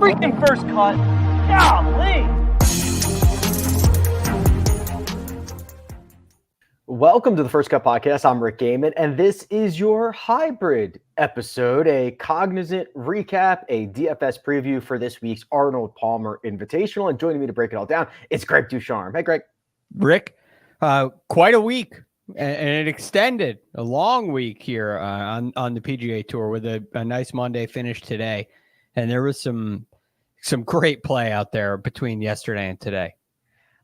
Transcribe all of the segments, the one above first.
freaking first cut. Golly. Welcome to the First Cut Podcast. I'm Rick Gehman, and this is your hybrid episode, a Cognizant recap, a DFS preview for this week's Arnold Palmer Invitational. And joining me to break it all down, it's Greg DuCharme. Hey, Greg. Rick, quite a week, and it extended a long week here on the PGA Tour with a nice Monday finish today. And there was some great play out there between yesterday and today.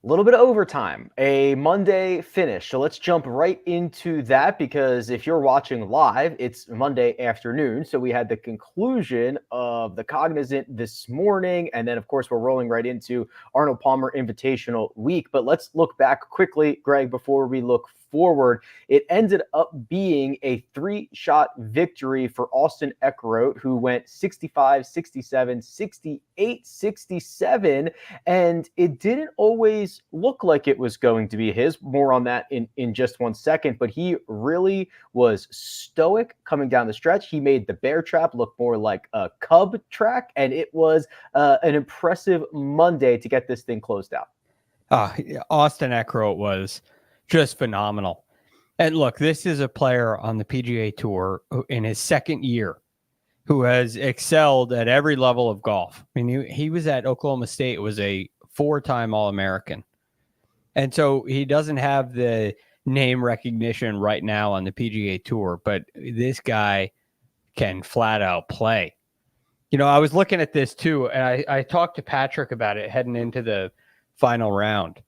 A little bit of overtime, a Monday finish. So let's jump right into that, because if you're watching live, it's Monday afternoon. So we had the conclusion of the Cognizant this morning. And then, of course, we're rolling right into Arnold Palmer Invitational week. But let's look back quickly, Greg, before we look forward. It ended up being a 3-shot victory for Austin Eckroat, who went 65, 67, 68, 67. And it didn't always look like it was going to be his. More on that in just 1 second. But he really was stoic coming down the stretch. He made the bear trap look more like a cub track. And it was an impressive Monday to get this thing closed out. Austin Eckroat was just phenomenal. And look, this is a player on the PGA Tour in his second year who has excelled at every level of golf. I mean, he was at Oklahoma State, was a 4-time All-American. And so he doesn't have the name recognition right now on the PGA Tour, but this guy can flat out play. You know, I was looking at this too, and I talked to Patrick about it heading into the final round.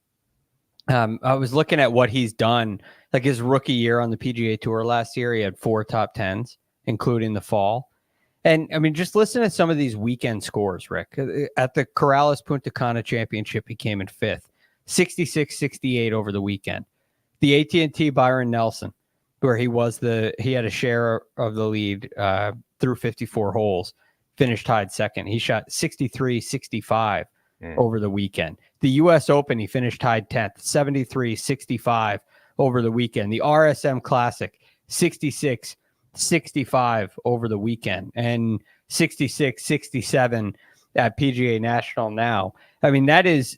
I was looking at what he's done, like his rookie year on the PGA Tour last year. He had 4 top 10s, including the fall. And I mean, just listen to some of these weekend scores, Rick. At the Corrales Punta Cana Championship, he came in 5th, 66-68 over the weekend. The AT&T Byron Nelson, where he had a share of the lead through 54 holes, finished tied second. He shot 63-65 over the weekend. The U.S. Open, he finished tied 10th, 73-65 over the weekend. The RSM Classic, 66-65 over the weekend, and 66-67 at PGA National now. I mean, that is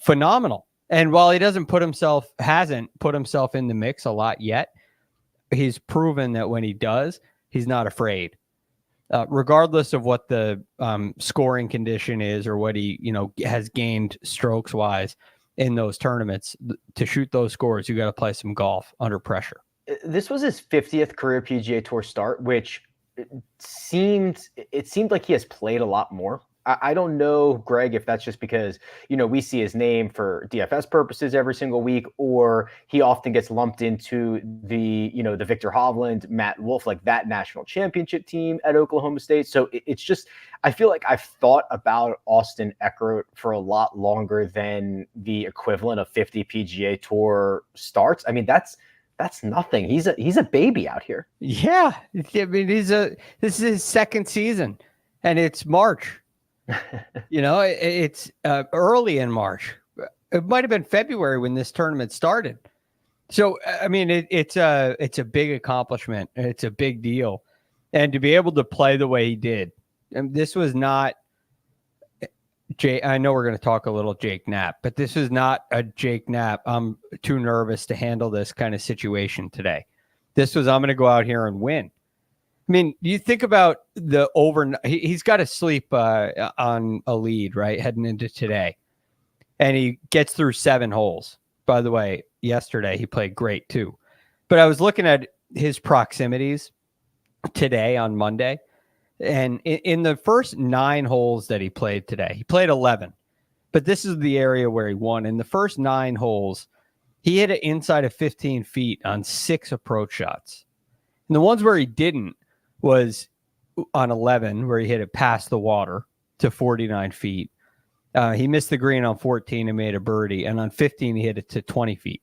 phenomenal. And while he hasn't put himself in the mix a lot yet, he's proven that when he does, he's not afraid. Regardless of what the scoring condition is or what he, has gained strokes wise in those tournaments, to shoot those scores, you got to play some golf under pressure. This was his 50th career PGA Tour start, which seemed like he has played a lot more. I don't know, Greg, if that's just because, we see his name for DFS purposes every single week, or he often gets lumped into the Victor Hovland, Matt Wolff, like that national championship team at Oklahoma State. So it's just, I feel like I've thought about Austin Eckroat for a lot longer than the equivalent of 50 PGA Tour starts. I mean, that's nothing. He's a baby out here. Yeah. I mean, this is his second season, and it's March. It's early in March. It might have been February when this tournament started. So, I mean, it's a big accomplishment. It's a big deal. And to be able to play the way he did, and this was not I know we're going to talk a little Jake Knapp, but this is not a Jake Knapp, I'm too nervous to handle this kind of situation today. This was, I'm going to go out here and win. I mean, you think about the he's got to sleep on a lead, right, heading into today. And he gets through 7 holes. By the way, yesterday he played great too. But I was looking at his proximities today on Monday. And in the first 9 holes that he played today, he played 11. But this is the area where he won. In the first 9 holes, he hit it inside of 15 feet on 6 approach shots. And the ones where he didn't was on 11, where he hit it past the water to 49 feet. He missed the green on 14 and made a birdie. And on 15, he hit it to 20 feet,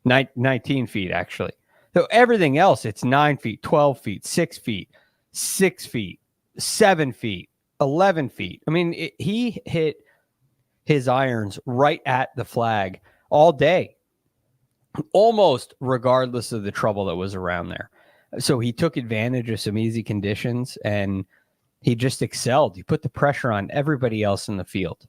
19 feet, actually. So everything else, it's 9 feet, 12 feet, 6 feet, 6 feet, 7 feet, 11 feet. I mean, he hit his irons right at the flag all day, almost regardless of the trouble that was around there. So he took advantage of some easy conditions, and he just excelled. He put the pressure on everybody else in the field.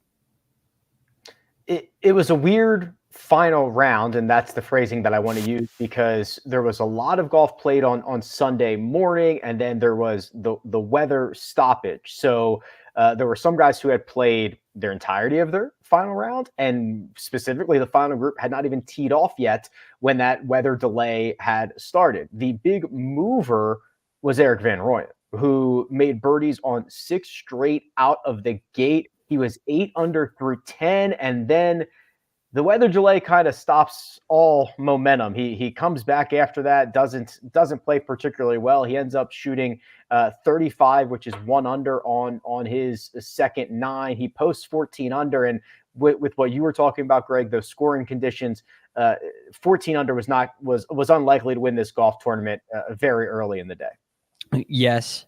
It was a weird final round, and that's the phrasing that I want to use, because there was a lot of golf played on Sunday morning, and then there was the weather stoppage. So there were some guys who had played their entirety of their final round, and specifically the final group had not even teed off yet when that weather delay had started. The big mover was Erik van Rooyen, who made birdies on 6 straight out of the gate. He was 8 under through 10, and then the weather delay kind of stops all momentum. He comes back after that, doesn't play particularly well. He ends up shooting 35, which is 1 under on his second 9. He posts 14 under, and with what you were talking about, Greg, those scoring conditions, 14 under was unlikely to win this golf tournament very early in the day. Yes,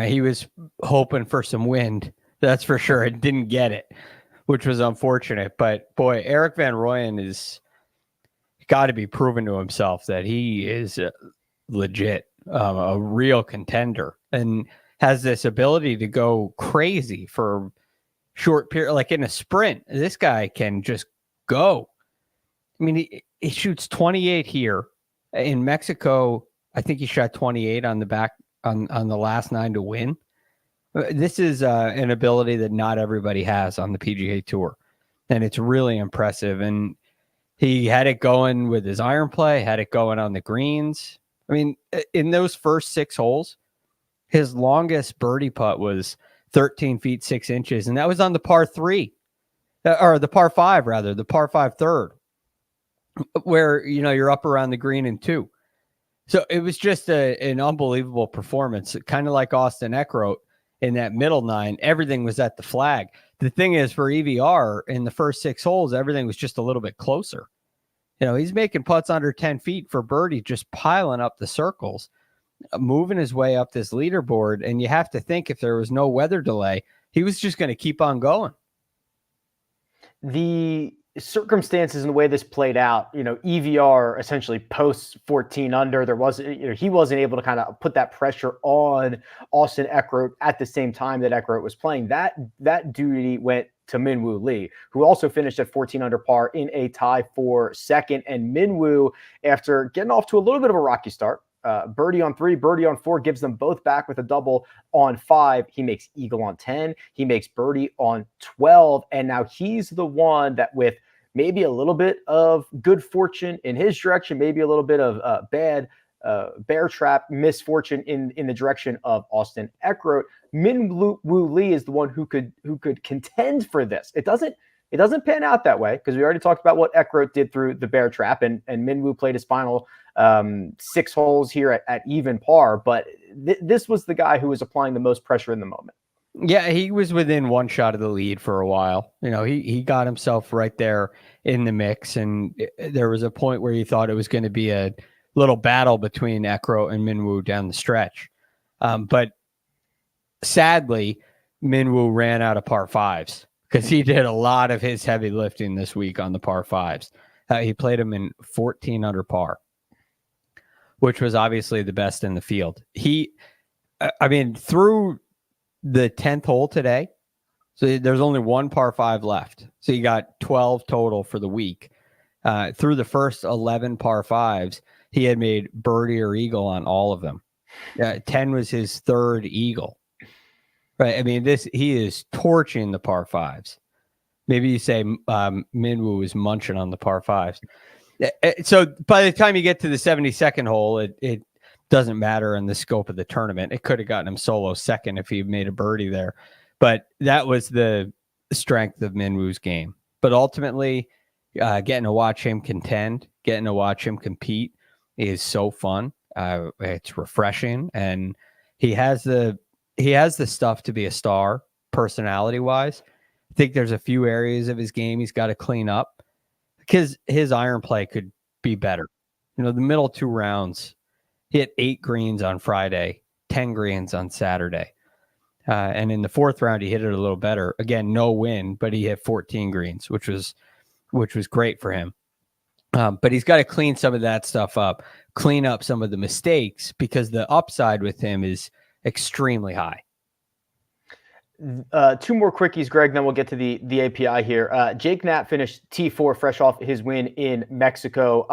he was hoping for some wind. That's for sure. It didn't get it, which was unfortunate. But boy, Erik van Rooyen is got to be proven to himself that he is legit, a real contender, and has this ability to go crazy for short period. Like in a sprint, this guy can just go. I mean, he shoots 28 here in Mexico. I think he shot 28 on the back on the last 9 to win. This is an ability that not everybody has on the PGA Tour, and it's really impressive. And he had it going with his iron play, had it going on the greens. I mean, in those first 6 holes, his longest birdie putt was 13 feet 6 inches, and that was on the par 3, or the par 5 rather, the par 5 third, where you're up around the green in 2. So it was just an unbelievable performance, kind of like Austin Eckroat. In that middle 9, everything was at the flag. The thing is, for EVR, in the first 6 holes, everything was just a little bit closer. He's making putts under 10 feet for birdie, just piling up the circles, moving his way up this leaderboard. And you have to think, if there was no weather delay, he was just going to keep on going. The circumstances and the way this played out, EVR essentially posts 14 under. There wasn't, he wasn't able to kind of put that pressure on Austin Eckroat at the same time that Eckroat was playing. That duty went to Minwoo Lee, who also finished at 14 under par in a tie for second. And Minwoo, after getting off to a little bit of a rocky start, birdie on 3, birdie on 4, gives them both back with a double on 5. He makes eagle on 10. He makes birdie on 12. And now he's the one that, with maybe a little bit of good fortune in his direction, maybe a little bit of bad bear trap misfortune in the direction of Austin Eckroat, Minwoo Lee is the one who could contend for this. It doesn't pan out that way, because we already talked about what Eckroat did through the bear trap, and Minwoo played his final 6 holes here at even par. But this was the guy who was applying the most pressure in the moment. Yeah, he was within 1 shot of the lead for a while. He got himself right there in the mix, and there was a point where you thought it was going to be a little battle between Eckroat and Minwoo down the stretch. But sadly, Minwoo ran out of par 5s, because he did a lot of his heavy lifting this week on the par 5s. He played them in 14 under par, which was obviously the best in the field. Through the 10th hole today, so there's only 1 par 5 left. So you got 12 total for the week. Through the first 11 par 5s, he had made birdie or eagle on all of them. 10 was his 3rd eagle. Right? I mean, he is torching the par 5s. Maybe you say Minwoo is munching on the par 5s. So by the time you get to the 72nd hole, it doesn't matter in the scope of the tournament. It could have gotten him solo second if he made a birdie there. But that was the strength of Minwoo's game. But ultimately, getting to watch him contend, getting to watch him compete is so fun. It's refreshing, and he has the stuff to be a star personality-wise. I think there's a few areas of his game he's got to clean up, because his iron play could be better. The middle 2 rounds, he hit 8 greens on Friday, 10 greens on Saturday. And in the 4th round, he hit it a little better. Again, no win, but he hit 14 greens, which was great for him. But he's got to clean some of that stuff up, clean up some of the mistakes, because the upside with him is extremely high. Two more quickies, Greg, then we'll get to the API here. Jake Knapp finished T4 fresh off his win in Mexico.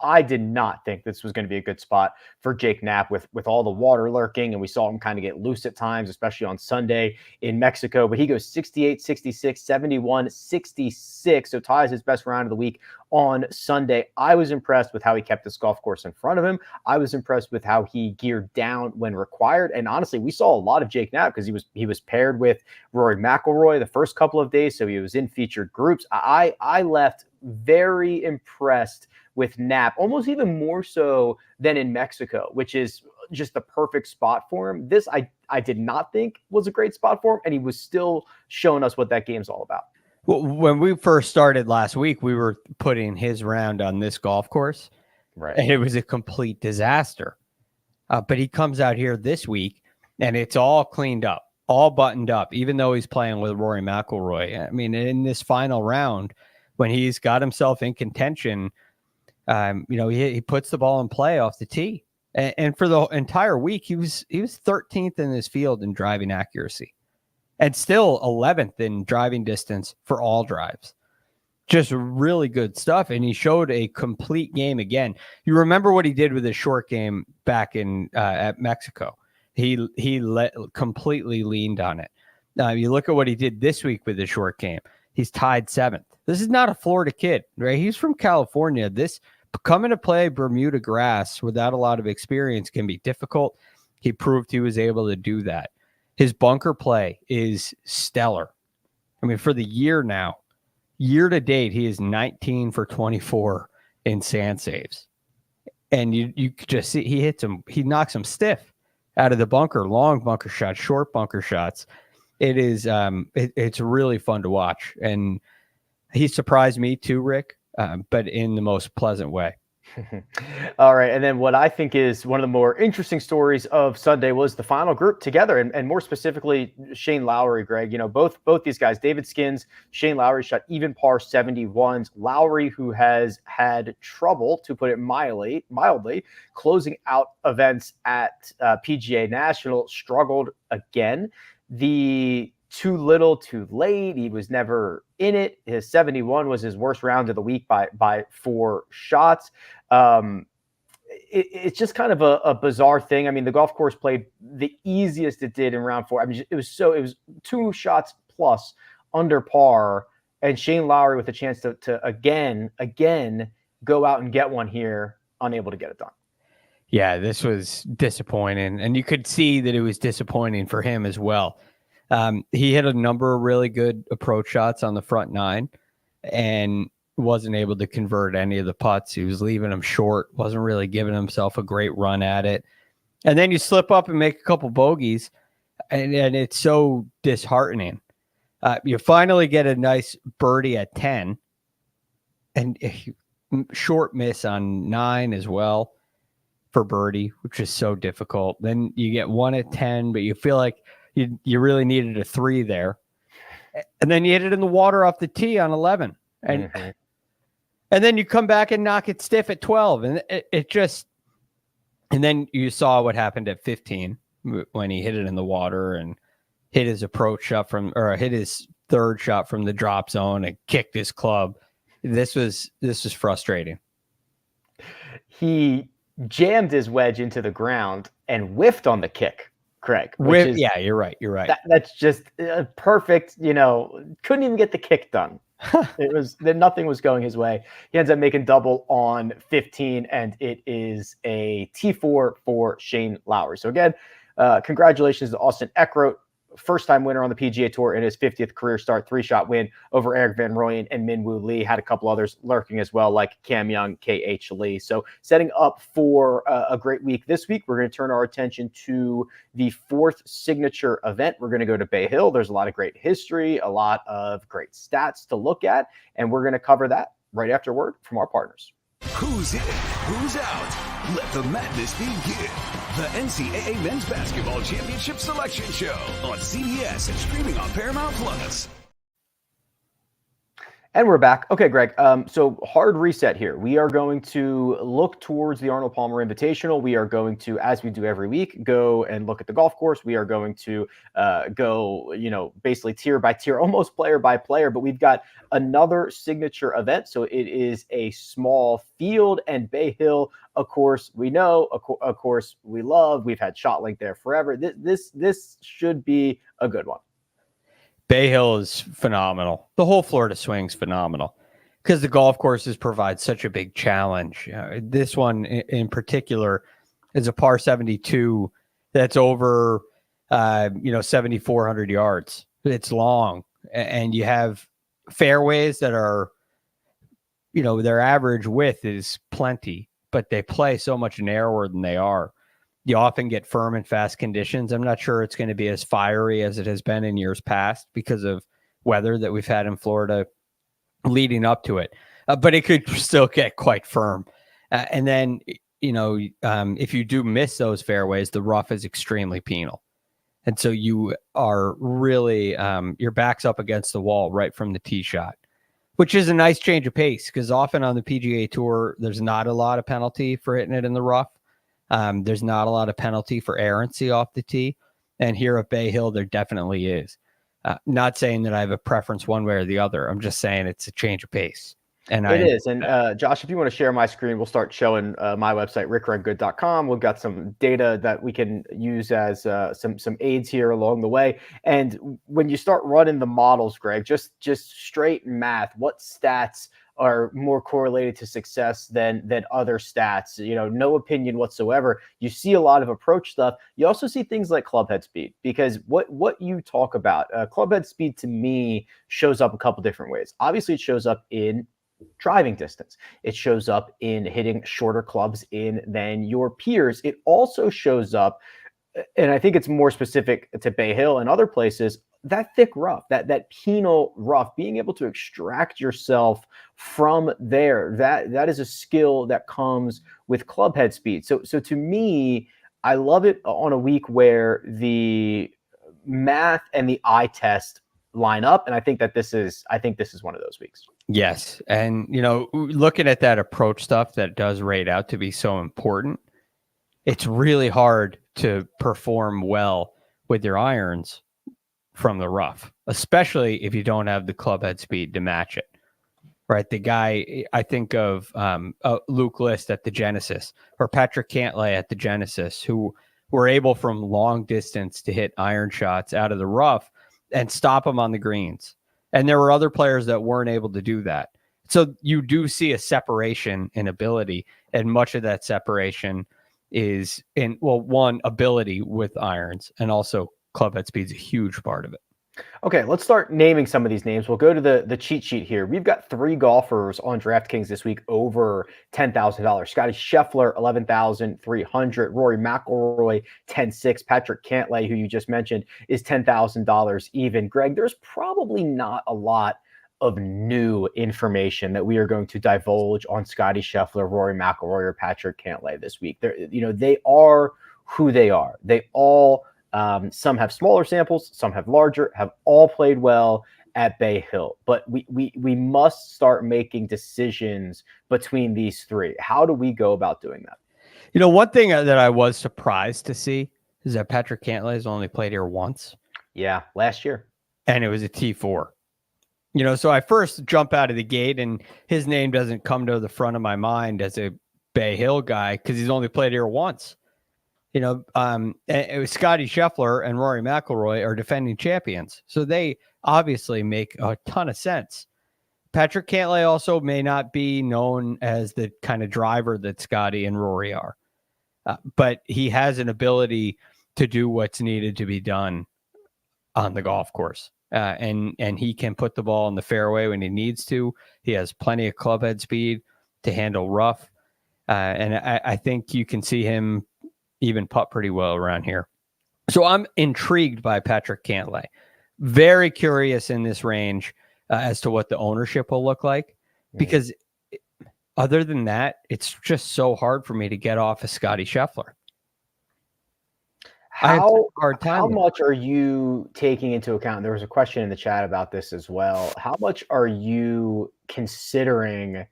I did not think this was going to be a good spot for Jake Knapp with all the water lurking, and we saw him kind of get loose at times, especially on Sunday in Mexico. But he goes 68, 66, 71, 66, so ties his best round of the week on Sunday. I was impressed with how he kept this golf course in front of him. I was impressed with how he geared down when required. And honestly, we saw a lot of Jake Knapp because he was paired with Rory McIlroy the first couple of days, so he was in featured groups. I left very impressed with Knapp, almost even more so than in Mexico, which is just the perfect spot for him. This I did not think was a great spot for him, and he was still showing us what that game's all about. Well, when we first started last week, we were putting his round on this golf course, right? And it was a complete disaster. But he comes out here this week, and it's all cleaned up, all buttoned up, even though he's playing with Rory McIlroy. I mean, in this final round, when he's got himself in contention, he puts the ball in play off the tee. And for the entire week, he was 13th in this field in driving accuracy. And still 11th in driving distance for all drives. Just really good stuff. And he showed a complete game again. You remember what he did with his short game back in at Mexico. He completely leaned on it. Now, you look at what he did this week with his short game. He's tied 7th. This is not a Florida kid, right? He's from California. This coming to play Bermuda grass without a lot of experience can be difficult. He proved he was able to do that. His bunker play is stellar. I mean, for the year now, year to date, he is 19 for 24 in sand saves. And you could just see he knocks them stiff out of the bunker, long bunker shots, short bunker shots. It is it's really fun to watch. And he surprised me too, Rick, but in the most pleasant way. All right. And then what I think is one of the more interesting stories of Sunday was the final group together, and more specifically, Shane Lowry, Greg. Both these guys, David Skins, Shane Lowry, shot even par 71s. Lowry, who has had trouble, to put it mildly, closing out events at PGA National, struggled again. The too little, too late. He was never in it. His 71 was his worst round of the week by 4 shots. It's just kind of a bizarre thing. I mean, the golf course played the easiest it did in round 4. I mean, it was 2 shots plus under par, and Shane Lowry with a chance to again go out and get one here, unable to get it done. Yeah, this was disappointing, and you could see that it was disappointing for him as well. He hit a number of really good approach shots on the front 9 and wasn't able to convert any of the putts. He was leaving them short, wasn't really giving himself a great run at it. And then you slip up and make a couple bogeys, and it's so disheartening. You finally get a nice birdie at 10, and a short miss on 9 as well for birdie, which is so difficult. Then you get 1 at 10, but you feel like you really needed a 3 there. And then you hit it in the water off the tee on 11. And and then you come back and knock it stiff at 12. And and then you saw what happened at 15 when he hit it in the water and hit his approach shot hit his third shot from the drop zone and kicked his club. This was frustrating. He jammed his wedge into the ground and whiffed on the kick, Craig. Yeah, you're right. That's just perfect. Couldn't even get the kick done. Nothing was going his way. He ends up making double on 15, and it is a T4 for Shane Lowry. So again, congratulations to Austin Eckroat, first-time winner on the PGA Tour in his 50th career start, 3-shot win over Eric Van Rooyen and Min-Woo Lee. Had a couple others lurking as well, like Cam Young, KH Lee. So setting up for a great week this week. We're going to turn our attention to the 4th signature event. We're going to go to Bay Hill. There's a lot of great history, a lot of great stats to look at, and we're going to cover that right after word from our partners. Who's in? Who's out? Let the madness begin. The NCAA Men's Basketball Championship Selection Show on CBS and streaming on Paramount+. And we're back. Okay, Greg. So hard reset here. We are going to look towards the Arnold Palmer Invitational. We are going to, as we do every week, go and look at the golf course. We are going to go, basically tier by tier, almost player by player. But we've got another signature event. So it is a small field, and Bay Hill, of course, we know, of course, we love. We've had ShotLink there forever. This should be a good one. Bay Hill is phenomenal. The whole Florida swing's phenomenal because the golf courses provide such a big challenge. This one in particular is a par 72 that's over, 7,400 yards. It's long, and you have fairways that are, their average width is plenty, but they play so much narrower than they are. You often get firm and fast conditions. I'm not sure it's going to be as fiery as it has been in years past because of weather that we've had in Florida leading up to it. But it could still get quite firm. And then, if you do miss those fairways, the rough is extremely penal. And so you are really, your back's up against the wall right from the tee shot, which is a nice change of pace because often on the PGA Tour, there's not a lot of penalty for hitting it in the rough. There's not a lot of penalty for errancy off the tee. And here at Bay Hill, there definitely is. Not saying that I have a preference one way or the other. I'm just saying it's a change of pace. And it is. And Josh, if you want to share my screen, we'll start showing my website, rickrungood.com. We've got some data that we can use as some aids here along the way. And when you start running the models, Greg, just straight math, what stats are more correlated to success than other stats? No opinion whatsoever. You see a lot of approach stuff. You also see things like club head speed, because what you talk about, club head speed to me shows up a couple different ways. Obviously, it shows up in driving distance. It shows up in hitting shorter clubs in than your peers. It also shows up, and I think it's more specific to Bay Hill and other places, that thick rough, that penal rough, being able to extract yourself from there, that is a skill that comes with club head speed. So to me, I love it on a week where the math and the eye test line up, and I think this is one of those weeks. Yes, and looking at that approach stuff that does rate out to be so important, it's really hard to perform well with your irons from the rough, especially if you don't have the club head speed to match it. Right, the guy I think of Luke List at the Genesis or Patrick Cantlay at the Genesis, who were able from long distance to hit iron shots out of the rough and stop them on the greens. And there were other players that weren't able to do that. So you do see a separation in ability, and much of that separation is in, one, ability with irons, and also club head speed is a huge part of it. Okay, let's start naming some of these names. We'll go to the cheat sheet here. We've got 3 golfers on DraftKings this week over $10,000. Scottie Scheffler, $11,300. Rory McIlroy, $10,600. Patrick Cantlay, who you just mentioned, is $10,000 even. Greg, there's probably not a lot of new information that we are going to divulge on Scottie Scheffler, Rory McIlroy, or Patrick Cantlay this week. They are who they are. They all some have smaller samples, some have larger, have all played well at Bay Hill. But we must start making decisions between these 3. How do we go about doing that? One thing that I was surprised to see is that Patrick Cantlay has only played here once. Yeah, last year. And it was a T4. So I first jump out of the gate, and his name doesn't come to the front of my mind as a Bay Hill guy because he's only played here once. Scottie Scheffler and Rory McIlroy are defending champions, so they obviously make a ton of sense. Patrick Cantlay also may not be known as the kind of driver that Scottie and Rory are, but he has an ability to do what's needed to be done on the golf course, and he can put the ball in the fairway when he needs to. He has plenty of club head speed to handle rough, and I think you can see him even putt pretty well around here. So I'm intrigued by Patrick Cantlay. Very curious in this range as to what the ownership will look like, because other than that, it's just so hard for me to get off of Scottie Scheffler. I have a How hard time how with much are you taking into account? There was a question in the chat about this as well. How much are you considering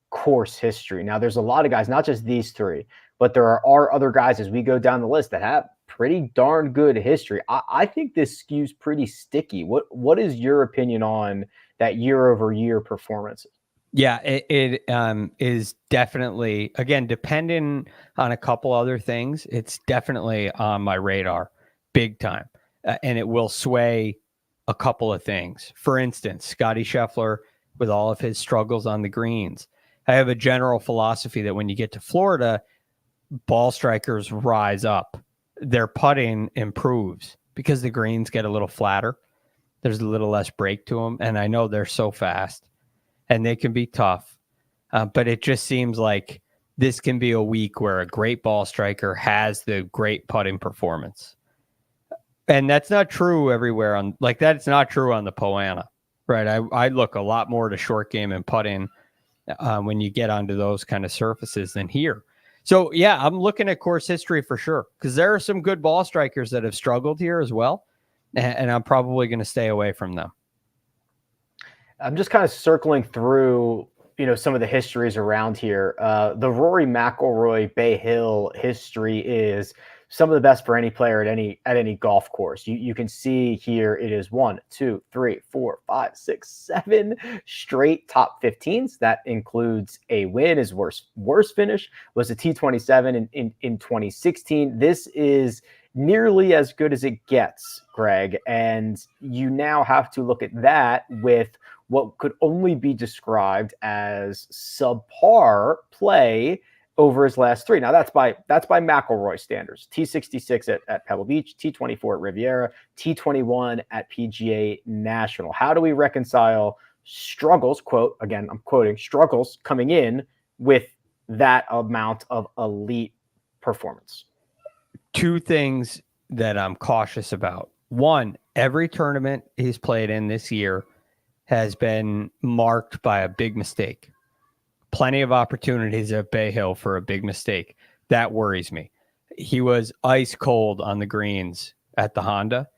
course history? Now, there's a lot of guys, not just these three, but there are other guys as we go down the list that have pretty darn good history. I think this skews pretty sticky. What is your opinion on that year-over-year performance? Yeah, it is definitely, again, depending on a couple other things, it's definitely on my radar big time. And it will sway a couple of things. For instance, Scottie Scheffler, with all of his struggles on the greens. I have a general philosophy that when you get to Florida, ball strikers rise up. Their putting improves because the greens get a little flatter. There's a little less break to them. And I know they're so fast. And they can be tough, but it just seems like this can be a week where a great ball striker has the great putting performance. And that's not true everywhere on like that. It's not true on the Poana, right? I look a lot more to short game and putting when you get onto those kind of surfaces than here. So, yeah, I'm looking at course history for sure because there are some good ball strikers that have struggled here as well. And I'm probably going to stay away from them. I'm just kind of circling through, some of the histories around here. The Rory McIlroy Bay Hill history is some of the best for any player at any golf course. You can see here it is 1, 2, 3, 4, 5, 6, 7 straight top 15s. That includes a win. His worst finish was a T27 in 2016. This is nearly as good as it gets, Greg. And you now have to look at that with what could only be described as subpar play over his last three. Now that's by McIlroy standards. T66 at Pebble Beach, T24 at Riviera, T21 at PGA National. How do we reconcile struggles, quote, again, I'm quoting, struggles coming in with that amount of elite performance? Two things that I'm cautious about. One, every tournament he's played in this year has been marked by a big mistake. Plenty of opportunities at Bay Hill for a big mistake. That worries me. He was ice cold on the greens at the Honda.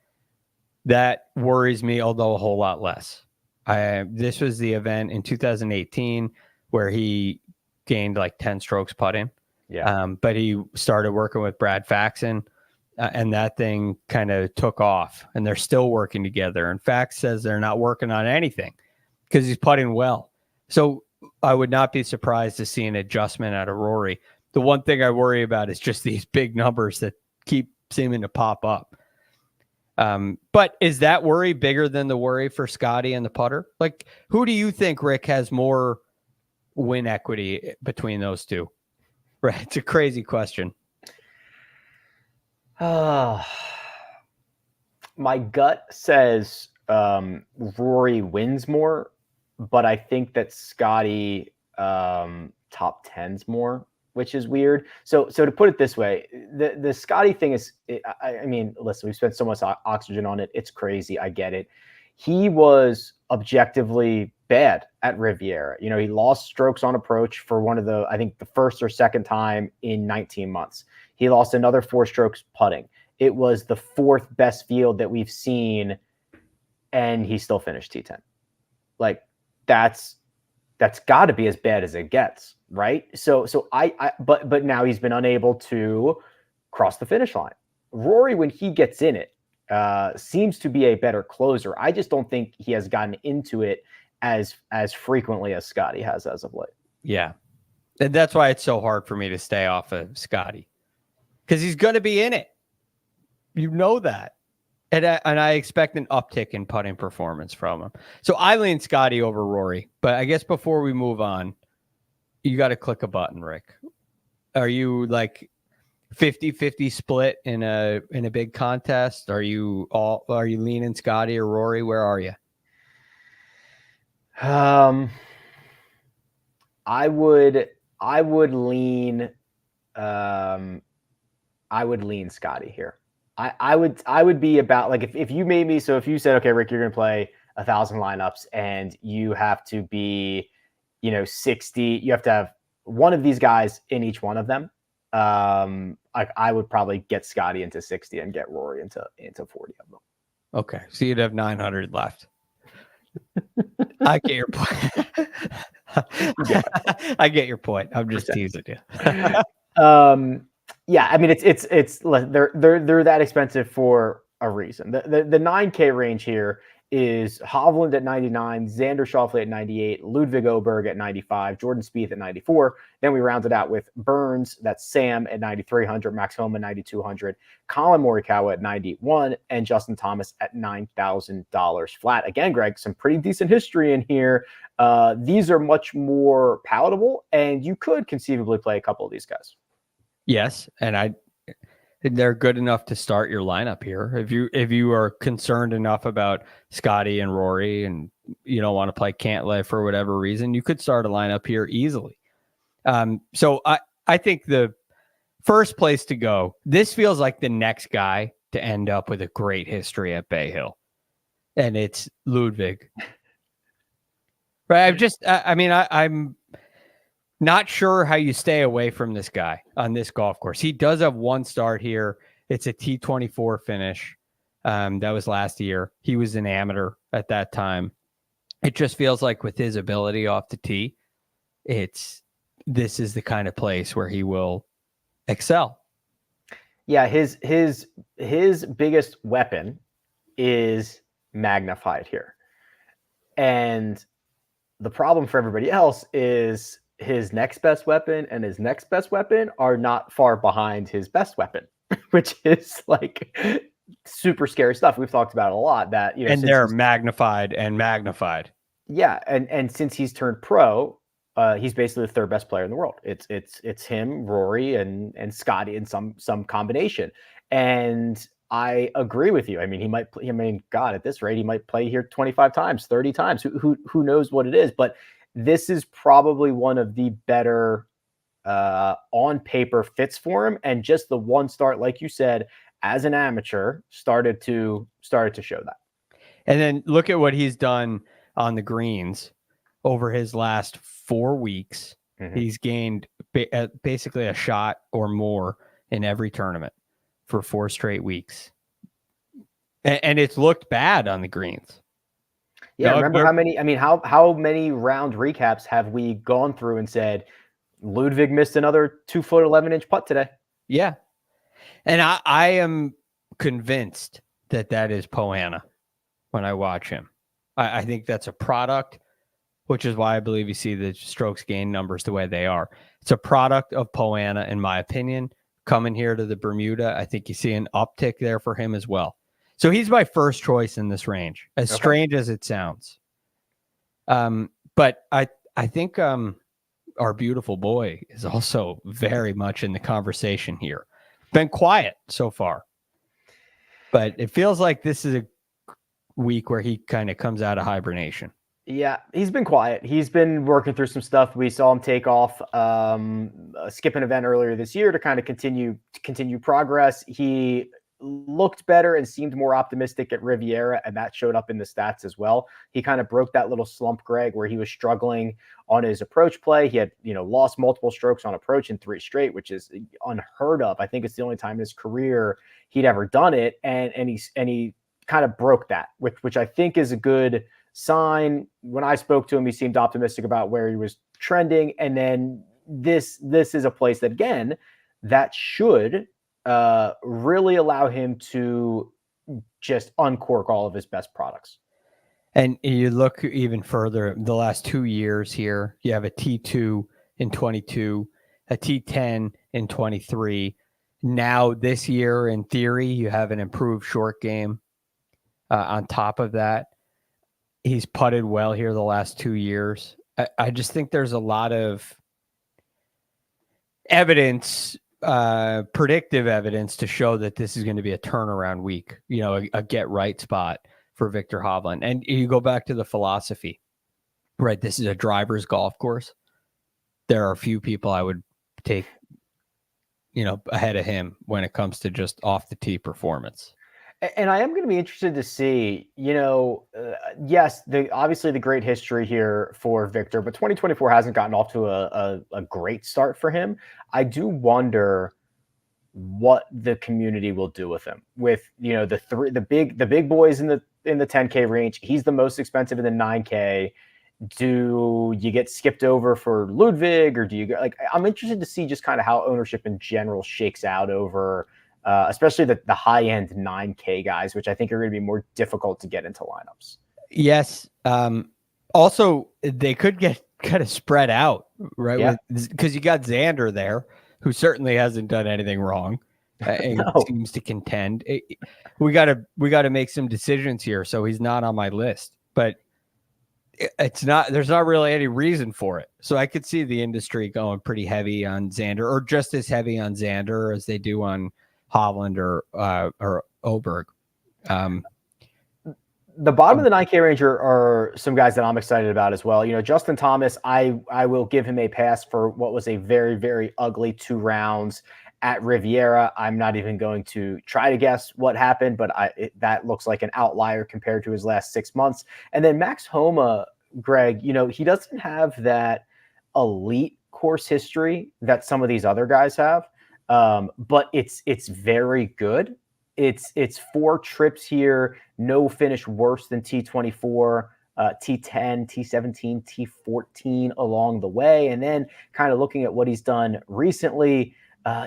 That worries me, although a whole lot less. This was the event in 2018 where he gained like 10 strokes putting. Yeah. But he started working with Brad Faxon, and that thing kind of took off, and they're still working together. And Fax says they're not working on anything because he's putting well. So I would not be surprised to see an adjustment out of Rory. The one thing I worry about is just these big numbers that keep seeming to pop up. But is that worry bigger than the worry for Scottie and the putter? Like, who do you think, Rick, has more win equity between those two? Right. It's a crazy question. My gut says Rory wins more, but I think that Scottie top 10s more, which is weird. So to put it this way, the Scottie thing is, I mean, listen, we spent so much oxygen on it. It's crazy. I get it. He was objectively bad at Riviera. He lost strokes on approach for I think the first or second time in 19 months. He lost another 4 strokes putting. It was the 4th best field that we've seen, and he still finished T10. Like, that's got to be as bad as it gets, right? But now he's been unable to cross the finish line. Rory, when he gets in it, seems to be a better closer. I just don't think he has gotten into it as frequently as Scottie has as of late. Yeah. And that's why it's so hard for me to stay off of Scottie, because he's going to be in it. You know that. And I expect an uptick in putting performance from him. So I lean Scottie over Rory. But I guess before we move on, you got to click a button, Rick. Are you like 50-50 split in a big contest? Are you leaning Scottie or Rory? Where are you? I would lean Scottie here. I would be about, like, if you made me, so if you said, okay, Rick, you're going to play 1,000 lineups and you have to be, 60, you have to have one of these guys in each one of them. I would probably get Scottie into 60 and get Rory into 40 of them. Okay, so you'd have 900 left. I get your point. I get your point. I'm just teasing you. Yeah, I mean it's they're that expensive for a reason. The 9K range here is Hovland at 99, Xander Schauffele at 98, Ludwig Oberg at 95, Jordan Spieth at 94. Then we rounded out with Burns, that's Sam at 9,300, Max Homa 9,200, Colin Morikawa at 91, and Justin Thomas at $9,000 flat. Again, Greg, some pretty decent history in here. These are much more palatable, and you could conceivably play a couple of these guys. Yes, and they're good enough to start your lineup here. If you are concerned enough about Scottie and Rory and you don't want to play Cantlay for whatever reason, you could start a lineup here easily. So I think the first place to go, this feels like the next guy to end up with a great history at Bay Hill, and it's Ludwig. Right? I'm not sure how you stay away from this guy on this golf course. He does have one start here. It's a T24 finish. That was last year. He was an amateur at that time. It just feels like with his ability off the tee, this is the kind of place where he will excel. Yeah, his biggest weapon is magnified here. And the problem for everybody else is his next best weapon and his next best weapon are not far behind his best weapon, which is like super scary stuff. We've talked about it a lot that, and they're magnified and magnified. Yeah. And since he's turned pro, he's basically the third best player in the world. It's him, Rory, and Scottie in some combination. And I agree with you. I mean, God, at this rate, he might play here 25 times, 30 times. Who knows what it is? But this is probably one of the better on paper fits for him. And just the one start, like you said, as an amateur, started to show that. And then look at what he's done on the greens over his last 4 weeks. Mm-hmm. He's gained basically a shot or more in every tournament for 4 straight weeks. And it's looked bad on the greens. Yeah, remember how many round recaps have we gone through and said Ludwig missed another 2-foot 11-inch putt today? Yeah. And I am convinced that is Poana when I watch him. I think that's a product, which is why I believe you see the strokes gain numbers the way they are. It's a product of Poana, in my opinion. Coming here to the Bermuda, I think you see an uptick there for him as well. So he's my first choice in this range, as strange as it sounds. But I think our beautiful boy is also very much in the conversation here. Been quiet so far, but it feels like this is a week where he kind of comes out of hibernation. Yeah, he's been quiet. He's been working through some stuff. We saw him take off, skip an event earlier this year to kind of continue progress. He looked better and seemed more optimistic at Riviera, and that showed up in the stats as well. He kind of broke that little slump, Greg, where he was struggling on his approach play. He had, lost multiple strokes on approach in 3 straight, which is unheard of. I think it's the only time in his career he'd ever done it, and he kind of broke that, which I think is a good sign. When I spoke to him, he seemed optimistic about where he was trending, and then this is a place that, again, that should really allow him to just uncork all of his best products. And you look even further, the last 2 years here, you have a T2 in 22, a T10 in 23. Now this year, in theory, you have an improved short game. On top of that, he's putted well here the last 2 years. I just think there's a lot of evidence, predictive evidence to show that this is going to be a turnaround week, a get right spot for Viktor Hovland. And you go back to the philosophy, right? This is a driver's golf course. There are a few people I would take, ahead of him when it comes to just off the tee performance. And I am going to be interested to see, yes, obviously the great history here for Victor, but 2024 hasn't gotten off to a great start for him. I do wonder what the community will do with him. With the big boys in the 10K range, he's the most expensive in the 9K. Do you get skipped over for Ludwig, or do you I'm interested to see just kind of how ownership in general shakes out over. Especially the high-end 9K guys, which I think are going to be more difficult to get into lineups. Yes. Also, they could get kind of spread out, right? Yeah. Because you got Xander there, who certainly hasn't done anything wrong and seems to contend. We got to make some decisions here, so he's not on my list. But it's not. There's not really any reason for it. So I could see the industry going pretty heavy on Xander, or just as heavy on Xander as they do on Hovland or Oberg. The bottom of the 9K range are some guys that I'm excited about as well. Justin Thomas, I will give him a pass for what was a very, very ugly 2 rounds at Riviera. I'm not even going to try to guess what happened, but that looks like an outlier compared to his last 6 months. And then Max Homa, Greg, he doesn't have that elite course history that some of these other guys have. But it's very good. It's 4 trips here, no finish worse than T24, T10, T17, T14 along the way. And then kind of looking at what he's done recently,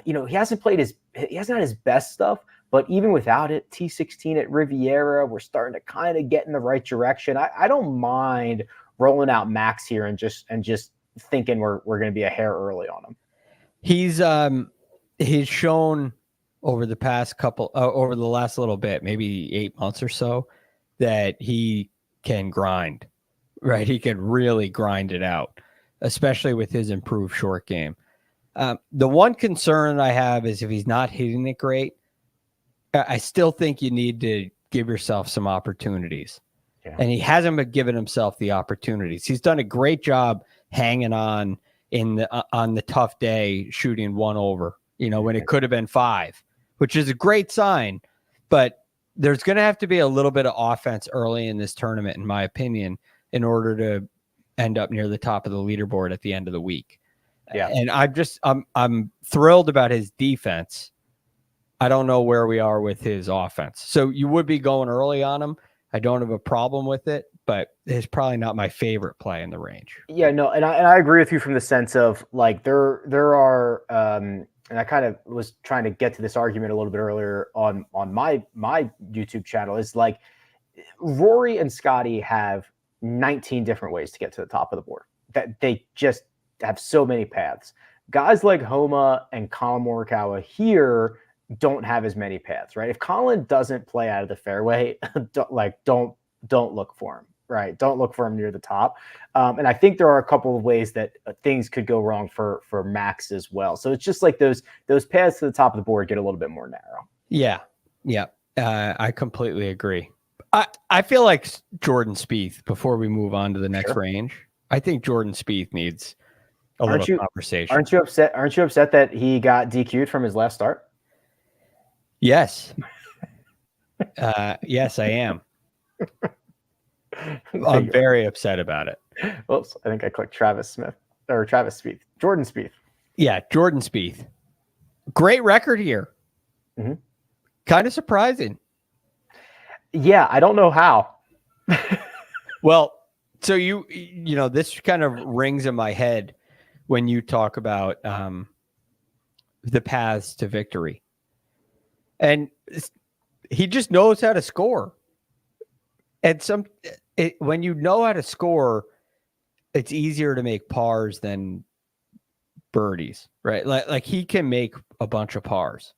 he hasn't had his best stuff, but even without it, T16 at Riviera, we're starting to kind of get in the right direction. I don't mind rolling out Max here and just thinking we're going to be a hair early on him. He's shown over the past over the last little bit, maybe 8 months or so, that he can grind, right? He can really grind it out, especially with his improved short game. The one concern I have is if he's not hitting it great, I still think you need to give yourself some opportunities. Yeah. And he hasn't been giving himself the opportunities. He's done a great job hanging on on the tough day, shooting 1 over. When it could have been 5, which is a great sign, but there's going to have to be a little bit of offense early in this tournament, in my opinion, in order to end up near the top of the leaderboard at the end of the week. Yeah. And I'm thrilled about his defense. I don't know where we are with his offense. So you would be going early on him. I don't have a problem with it, but it's probably not my favorite play in the range. Yeah, no. And I agree with you from the sense of there are, and I kind of was trying to get to this argument a little bit earlier on my YouTube channel, is Rory and Scottie have 19 different ways to get to the top of the board. That they just have so many paths. Guys like Homa and Colin Morikawa here don't have as many paths, right? If Colin doesn't play out of the fairway, don't look for him. Right. Don't look for him near the top. And I think there are a couple of ways that things could go wrong for Max as well. So it's just like those paths to the top of the board get a little bit more narrow. Yeah. Yeah. I completely agree. I feel like Jordan Spieth, before we move on to the next range, I think Jordan Spieth needs a little conversation. Aren't you upset that he got DQ'd from his last start? Yes. Yes, I am. I'm very upset about it. Whoops, I think I clicked Travis Spieth. Jordan Spieth. Yeah, Jordan Spieth. Great record here. Mm-hmm. Kind of surprising. Yeah, I don't know how. Well, so you know, this kind of rings in my head when you talk about the paths to victory. And he just knows how to score. And when you know how to score, it's easier to make pars than birdies, right? Like he can make a bunch of pars,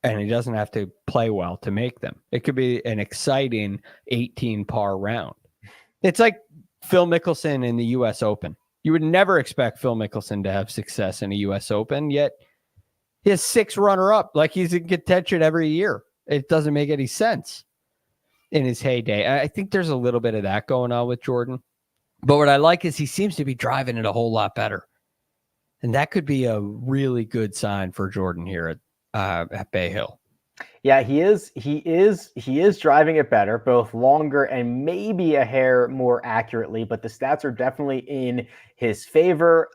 and he doesn't have to play well to make them. It could be an exciting 18 par round. It's like Phil Mickelson in the U.S. Open. You would never expect Phil Mickelson to have success in a U.S. Open, yet he has 6 runner-up. Like he's in contention every year. It doesn't make any sense in his heyday. I think there's a little bit of that going on with Jordan. But what I like is he seems to be driving it a whole lot better. And that could be a really good sign for Jordan here at Bay Hill. Yeah, he is. He is driving it better, both longer and maybe a hair more accurately. But the stats are definitely in his favor.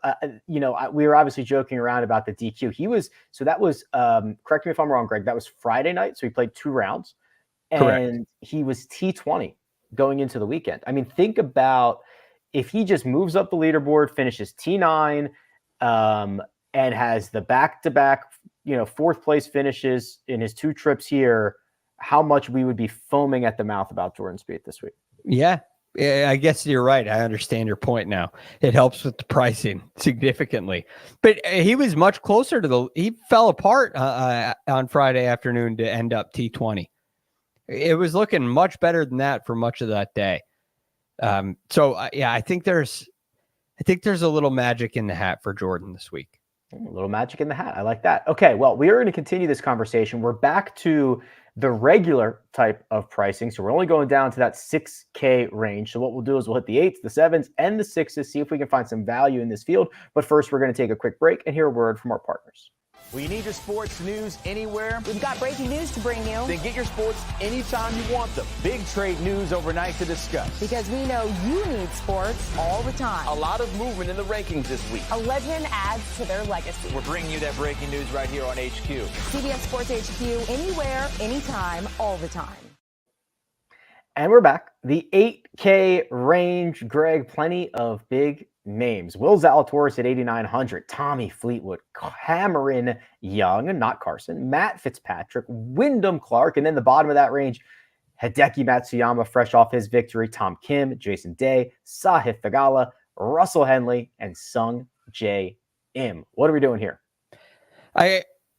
We were obviously joking around about the DQ. That was. Correct me if I'm wrong, Greg. That was Friday night, so he played 2 rounds, and Correct. he was T20 going into the weekend. I mean, think about if he just moves up the leaderboard, finishes T9, and has the back-to-back 4th place finishes in his 2 trips here, how much we would be foaming at the mouth about Jordan Spieth this week. Yeah, I guess you're right. I understand your point now. It helps with the pricing significantly. But he was much closer to he fell apart on Friday afternoon to end up T20. It was looking much better than that for much of that day. I think there's a little magic in the hat for Jordan this week. A little magic in the hat. I like that. Okay, well, we are going to continue this conversation. We're back to the regular type of pricing. So we're only going down to that 6K range. So what we'll do is we'll hit the 8s, the 7s, and the 6s, see if we can find some value in this field. But first, we're going to take a quick break and hear a word from our partners. Well, you need your sports news anywhere? We've got breaking news to bring you. Then get your sports anytime you want them. Big trade news overnight to discuss. Because we know you need sports all the time. A lot of movement in the rankings this week. A legend adds to their legacy. We're bringing you that breaking news right here on HQ. CBS Sports HQ, anywhere, anytime, all the time. And we're back. The 8K range, Greg, plenty of big names. Will Zalatoris at 8,900. Tommy Fleetwood, Cameron Young, not Carson, Matt Fitzpatrick, Wyndham Clark, and then the bottom of that range, Hideki Matsuyama, fresh off his victory, Tom Kim, Jason Day, Sahith Theegala, Russell Henley, and Sung Jae Im. What are we doing here?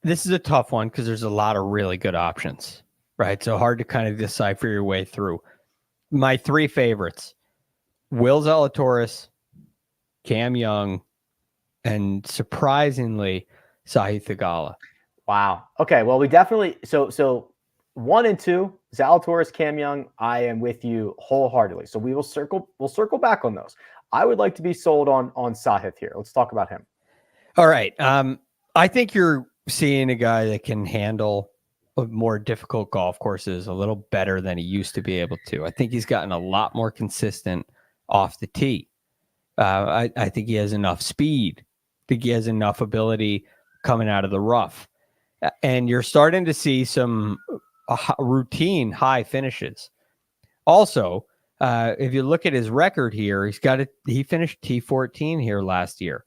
This is a tough one because there's a lot of really good options, right? So hard to kind of decipher your way through. My 3 favorites, Will Zalatoris, Cam Young, and surprisingly, Sahith Theegala. Wow. Okay. Well, we definitely so 1 and 2, Zalatoris, Cam Young. I am with you wholeheartedly. So we'll circle back on those. I would like to be sold on Sahith here. Let's talk about him. All right. I think you're seeing a guy that can handle more difficult golf courses a little better than he used to be able to. I think he's gotten a lot more consistent off the tee. I think he has enough speed. I think he has enough ability coming out of the rough. And you're starting to see some routine high finishes. Also, if you look at his record here, he finished T14 here last year.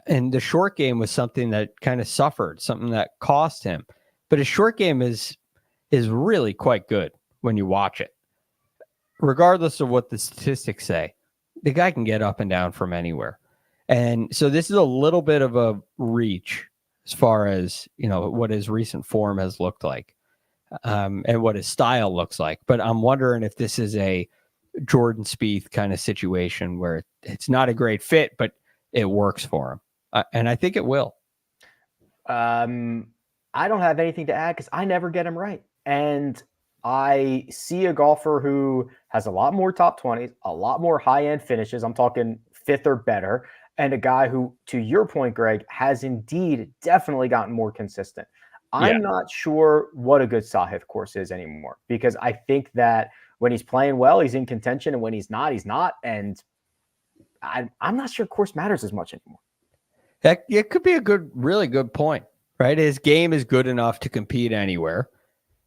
And the short game was something that kind of suffered, something that cost him. But his short game is really quite good when you watch it. Regardless of what the statistics say, the guy can get up and down from anywhere. And so this is a little bit of a reach as far as, what his recent form has looked like and what his style looks like. But I'm wondering if this is a Jordan Spieth kind of situation where it's not a great fit, but it works for him. And I think it will. I don't have anything to add because I never get him right. And I see a golfer who has a lot more top 20s, a lot more high-end finishes. I'm talking 5th or better. And a guy who, to your point, Greg, has indeed definitely gotten more consistent. I'm not sure what a good Sahith course is anymore because I think that when he's playing well, he's in contention. And when he's not, he's not. And I'm not sure course matters as much anymore. It could be a really good point, right? His game is good enough to compete anywhere,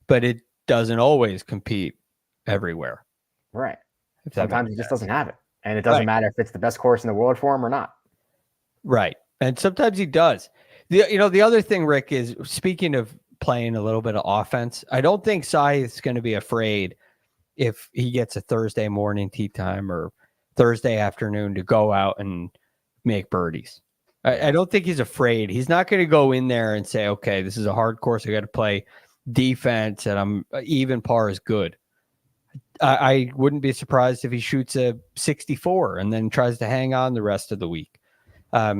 but it doesn't always compete everywhere. Right. Sometimes he just doesn't have it. And it doesn't matter if it's the best course in the world for him or not. Right. And sometimes he does. The other thing, Rick, is speaking of playing a little bit of offense, I don't think Sahith's going to be afraid if he gets a Thursday morning tee time or Thursday afternoon to go out and make birdies. I don't think he's afraid. He's not going to go in there and say, okay, this is a hard course. I got to play defense and I'm even par is good. I wouldn't be surprised if he shoots a 64 and then tries to hang on the rest of the week. I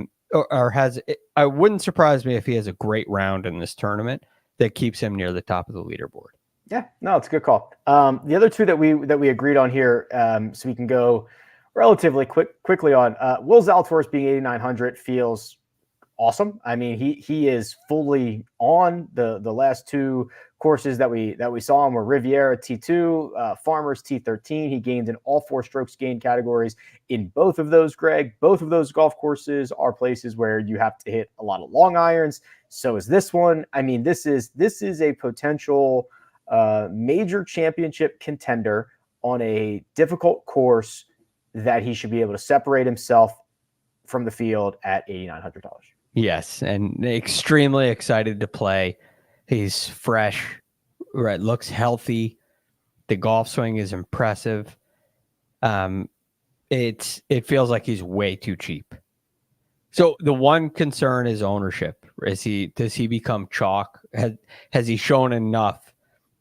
wouldn't surprise me if he has a great round in this tournament that keeps him near the top of the leaderboard. Yeah, no, it's a good call. The other 2 that we agreed on here, so we can go relatively quickly on, Will Zalatoris being 8,900 feels awesome. I mean, he is fully on the last two courses that we saw him were Riviera T2, Farmers T13. He gained in all 4 strokes gained categories in both of those, Greg. Both of those golf courses are places where you have to hit a lot of long irons. So is this one. I mean, this is a potential major championship contender on a difficult course that he should be able to separate himself from the field at $8,900. Yes, and extremely excited to play. He's fresh, right? Looks healthy. The golf swing is impressive. It feels like he's way too cheap. So the one concern is ownership. Does he become chalk? Has he shown enough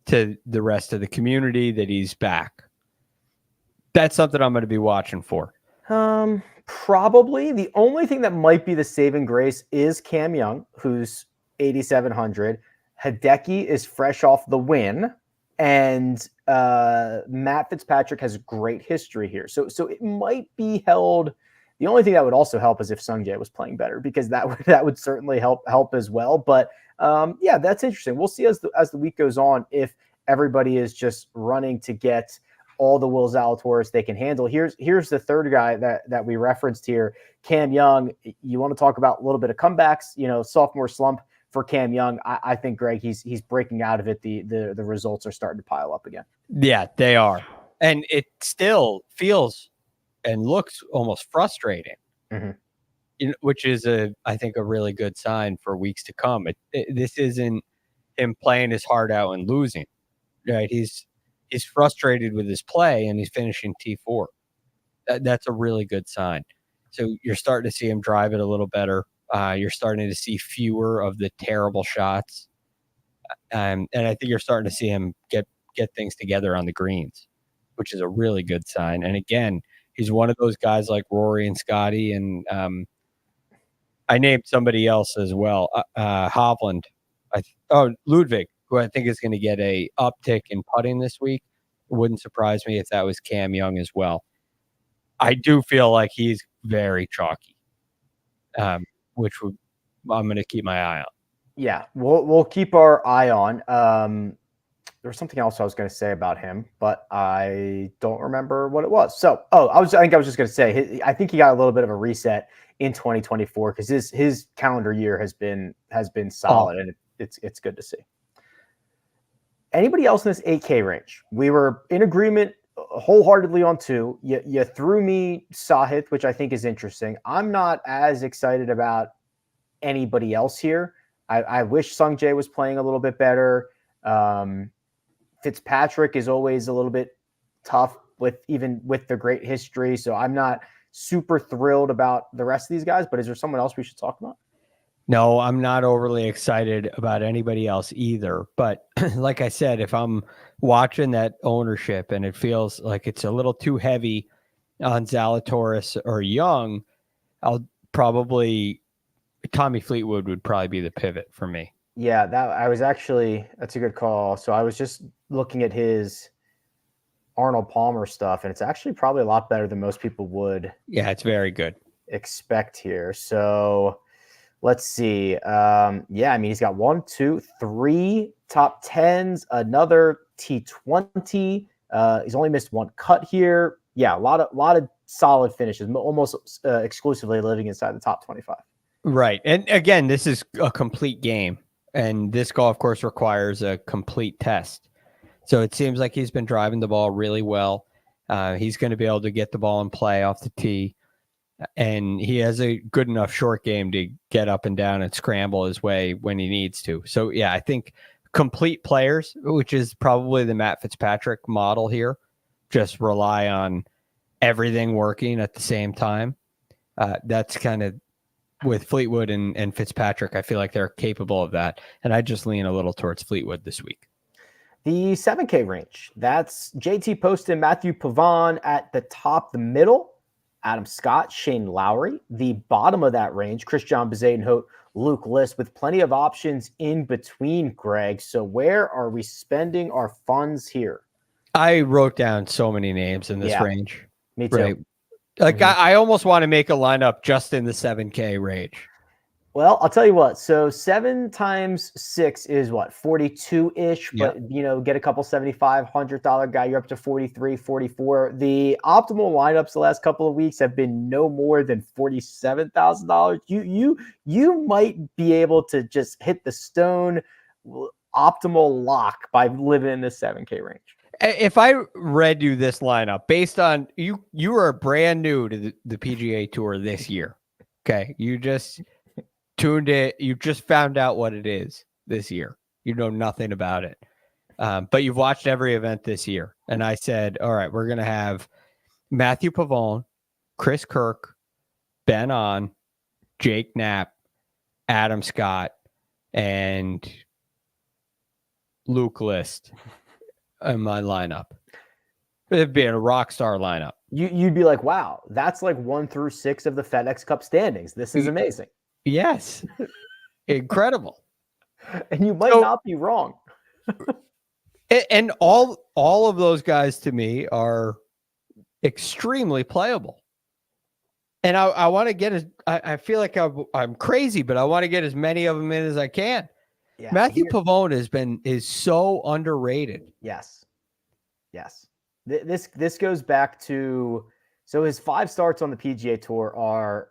to the rest of the community that he's back? That's something I'm going to be watching for. Probably. The only thing that might be the saving grace is Cam Young, who's 8,700. Hideki is fresh off the win, and Matt Fitzpatrick has great history here. So it might be held. The only thing that would also help is if Sungjae was playing better, because that would certainly help as well. But yeah, that's interesting. We'll see as the week goes on if everybody is just running to get all the Will Zalatoris they can handle. Here's the third guy that we referenced here, Cam Young. You want to talk about a little bit of comebacks, sophomore slump for Cam Young. I think, Greg, he's breaking out of it. The results are starting to pile up again. Yeah, they are. And it still feels and looks almost frustrating, which is I think a really good sign for weeks to come. This isn't him playing his heart out and losing, right? He's frustrated with his play, and he's finishing T4. That's a really good sign. So you're starting to see him drive it a little better. You're starting to see fewer of the terrible shots. And I think you're starting to see him get things together on the greens, which is a really good sign. And again, he's one of those guys like Rory and Scottie. And I named somebody else as well, Hovland. Ludwig, who I think is going to get a uptick in putting this week. It wouldn't surprise me if that was Cam Young as well. I do feel like he's very chalky, which I'm going to keep my eye on. Yeah, we'll keep our eye on. There was something else I was going to say about him, but I don't remember what it was. So, I think I was just going to say, I think he got a little bit of a reset in 2024 because his calendar year has been solid, and it's good to see. Anybody else in this 8K range? We were in agreement wholeheartedly on 2. You threw me Sahith, which I think is interesting. I'm not as excited about anybody else here. I wish Sungjae was playing a little bit better. Fitzpatrick is always a little bit tough with the great history. So I'm not super thrilled about the rest of these guys, but is there someone else we should talk about? No, I'm not overly excited about anybody else either. But like I said, if I'm watching that ownership and it feels like it's a little too heavy on Zalatoris or Young, Tommy Fleetwood would probably be the pivot for me. Yeah, that's a good call. So I was just looking at his Arnold Palmer stuff, and it's actually probably a lot better than most people would. Yeah, it's very good. Expect here. So let's see. I mean, he's got 1, 2, 3 top 10s, another T20. He's only missed 1 cut here. Yeah, a lot of solid finishes, almost exclusively living inside the top 25. Right. And again, this is a complete game, and this golf course requires a complete test. So it seems like he's been driving the ball really well. He's going to be able to get the ball in play off the tee. And he has a good enough short game to get up and down and scramble his way when he needs to. So, yeah, I think complete players, which is probably the Matt Fitzpatrick model here, just rely on everything working at the same time. That's kind of with Fleetwood and Fitzpatrick. I feel like they're capable of that. And I just lean a little towards Fleetwood this week. The 7K range, that's JT Poston, Matthew Pavon at the top, the middle. Adam Scott, Shane Lowry. The bottom of that range, Christian Bezuidenhout, Luke List, with plenty of options in between, Greg. So where are we spending our funds here? I wrote down so many names in this range. Me too. Right? Like I almost want to make a lineup just in the 7K range. Well, I'll tell you what. So 7 times 6 is what, 42-ish, Yep. but get a couple $75, $100 guy, you're up to 43, 44. The optimal lineups the last couple of weeks have been no more than $47,000. You might be able to just hit the stone optimal lock by living in this 7K range. If I read you this lineup based on you are brand new to the PGA Tour this year. Okay. You just tuned it. You just found out what it is this year. You know nothing about it. But you've watched every event this year. And I said, all right, we're going to have Matthew Pavone, Chris Kirk, Ben On, Jake Knapp, Adam Scott, and Luke List in my lineup. It'd be a rock star lineup. You'd be like, wow, that's like 1 through 6 of the FedEx Cup standings. This is amazing. Yes. Incredible. And you might not be wrong. And all of those guys to me are extremely playable. And I want to get I feel like I'm crazy, but I want to get as many of them in as I can. Yeah, Matthew Pavone is so underrated. Yes. This goes back to, so his 5 starts on the PGA Tour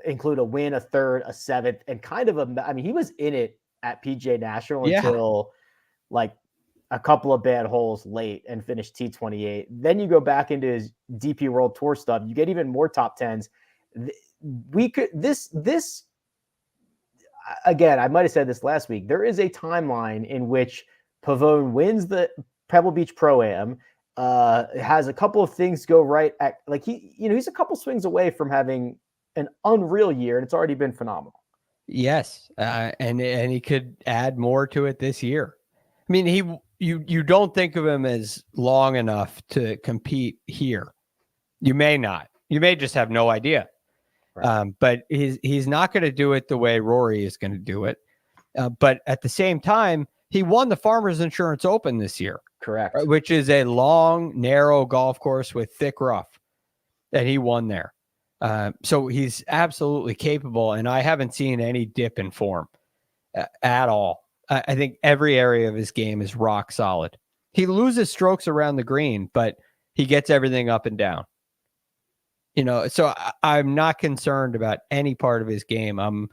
include a win, a third, a 7th, and kind of he was in it at PGA National until like a couple of bad holes late and finished T28. Then you go back into his DP World Tour stuff. You get even more top 10s. This again, I might have said this last week. There is a timeline in which Pavone wins the Pebble Beach Pro-Am, has a couple of things go right. He's a couple swings away from having an unreal year, and it's already been phenomenal. Yes, and he could add more to it this year. I mean, you don't think of him as long enough to compete here. You may not. You may just have no idea. Right. But he's not going to do it the way Rory is going to do it. But at the same time, he won the Farmers Insurance Open this year. Correct. Which is a long, narrow golf course with thick rough. And he won there. So he's absolutely capable. And I haven't seen any dip in form at all. I think every area of his game is rock solid. He loses strokes around the green, but he gets everything up and down. So I'm not concerned about any part of his game. I'm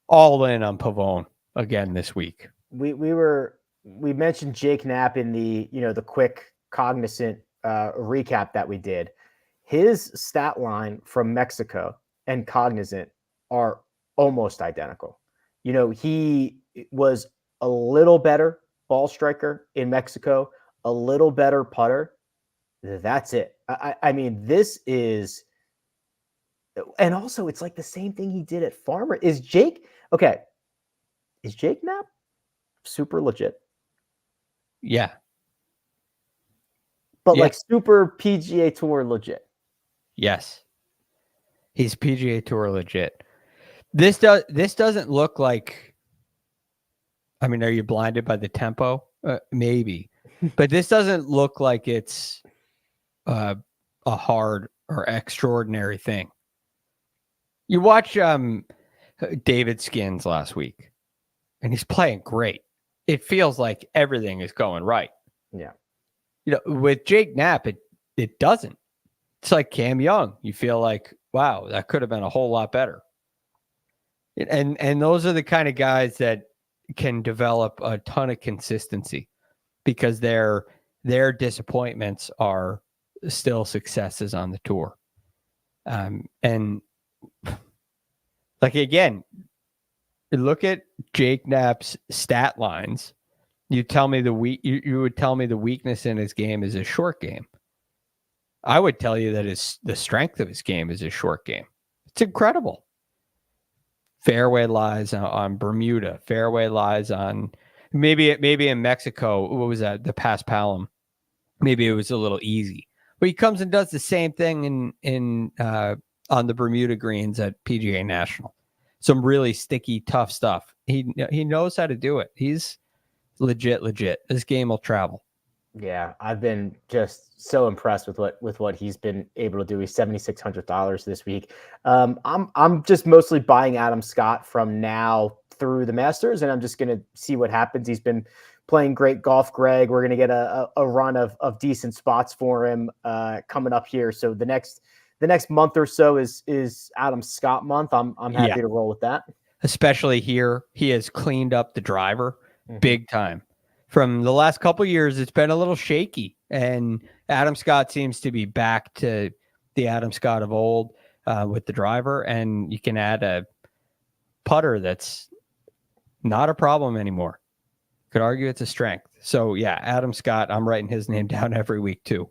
all in on Pavone again this week. We mentioned Jake Knapp in the quick Cognizant recap that we did. His stat line from Mexico and Cognizant are almost identical. He was a little better ball striker in Mexico, a little better putter. That's it. I mean, this is, and also it's like the same thing he did at Farmer. Is Jake Knapp super legit? Yeah. But like super PGA Tour legit. Yes. He's PGA Tour legit. This doesn't look like, I mean, are you blinded by the tempo? Maybe. But this doesn't look like it's a hard or extraordinary thing. You watch David Skins last week, and he's playing great. It feels like everything is going right. Yeah. With Jake Knapp, it doesn't. It's like Cam Young. You feel like, wow, that could have been a whole lot better. And those are the kind of guys that can develop a ton of consistency because their disappointments are still successes on the tour. And like, again, look at Jake Knapp's stat lines. You tell me you would tell me the weakness in his game is his short game. I would tell you that the strength of his game is his short game. It's incredible. Fairway lies on Bermuda. Fairway lies on maybe in Mexico. What was that? The Pass Palom. Maybe it was a little easy. But he comes and does the same thing in on the Bermuda greens at PGA National. Some really sticky, tough stuff. He knows how to do it. He's legit. This game will travel. Yeah, I've been just so impressed with what he's been able to do. He's $7,600 this week. I'm just mostly buying Adam Scott from now through the Masters, and I'm just gonna see what happens. He's been playing great golf, Greg. We're gonna get a run of decent spots for him coming up here. So the next month or so is Adam Scott month. I'm happy to roll with that. Especially here, he has cleaned up the driver big time. From the last couple of years, it's been a little shaky, and Adam Scott seems to be back to the Adam Scott of old with the driver, and you can add a putter that's not a problem anymore. Could argue it's a strength. So, yeah, Adam Scott, I'm writing his name down every week, too.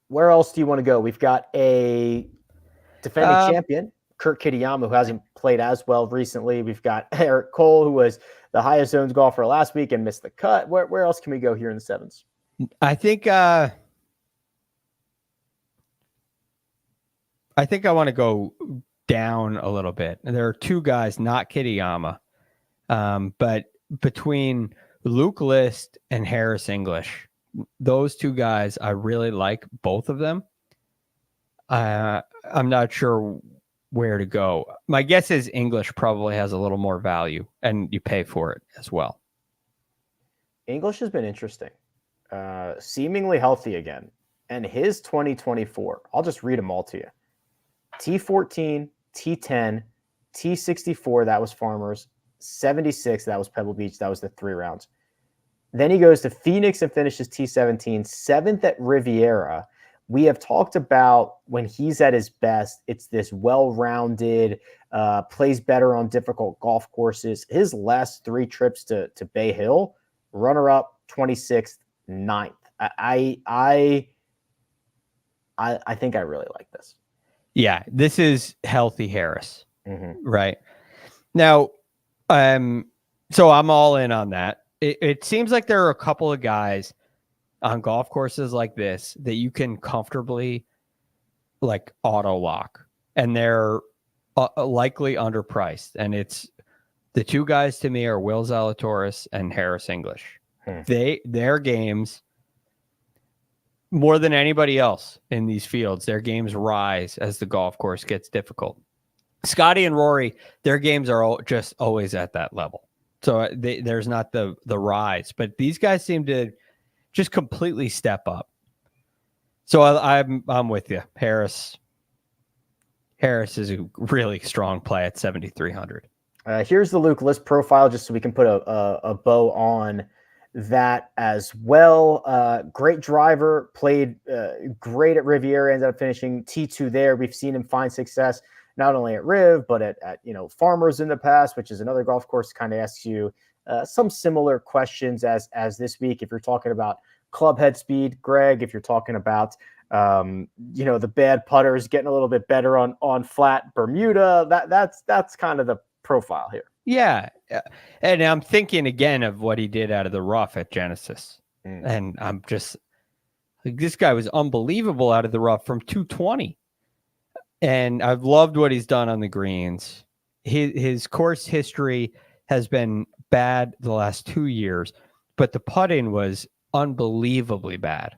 Where else do you want to go? We've got a defending champion, Kurt Kitayama, who hasn't played as well recently. We've got Eric Cole, who was the highest zones golfer last week and missed the cut. Where else can we go here in the sevens? I think I want to go down a little bit. There are two guys, not Kitayama, but between Luke List and Harris English, those two guys, I really like both of them. I'm not sure where to go. My guess is English probably has a little more value, and you pay for it as well. English has been interesting, seemingly healthy again. And his 2024, I'll just read them all to you. T14, T10, T64, that was Farmers, 76, that was Pebble Beach, that was the 3 rounds. Then he goes to Phoenix and finishes T17, 7th at Riviera. We have talked about when he's at his best, it's this well-rounded, plays better on difficult golf courses. His last 3 trips to Bay Hill, runner-up, 26th, 9th. I think I really like this. Yeah, this is healthy Harris, right? Now, so I'm all in on that. It seems like there are a couple of guys on golf courses like this that you can comfortably like auto lock, and they're likely underpriced. And it's the two guys to me are Will Zalatoris and Harris English. Their games, more than anybody else in these fields, their games rise as the golf course gets difficult. Scottie and Rory, their games are just always at that level. So there's not the rise, but these guys seem to just completely step up. So I'm with you. Harris is a really strong play at 7,300. Here's the Luke List profile, just so we can put a bow on that as well. Great driver, played great at Riviera, ended up finishing T2 there. We've seen him find success not only at Riv, but at Farmers in the past, which is another golf course kind of asks you some similar questions as this week. If you're talking about club head speed, Greg, if you're talking about the bad putters getting a little bit better on flat Bermuda, that's kind of the profile here. Yeah. And I'm thinking again of what he did out of the rough at Genesis. And I'm just like, this guy was unbelievable out of the rough from 220. And I've loved what he's done on the greens. His course history has been bad the last 2 years, but the putting was unbelievably bad.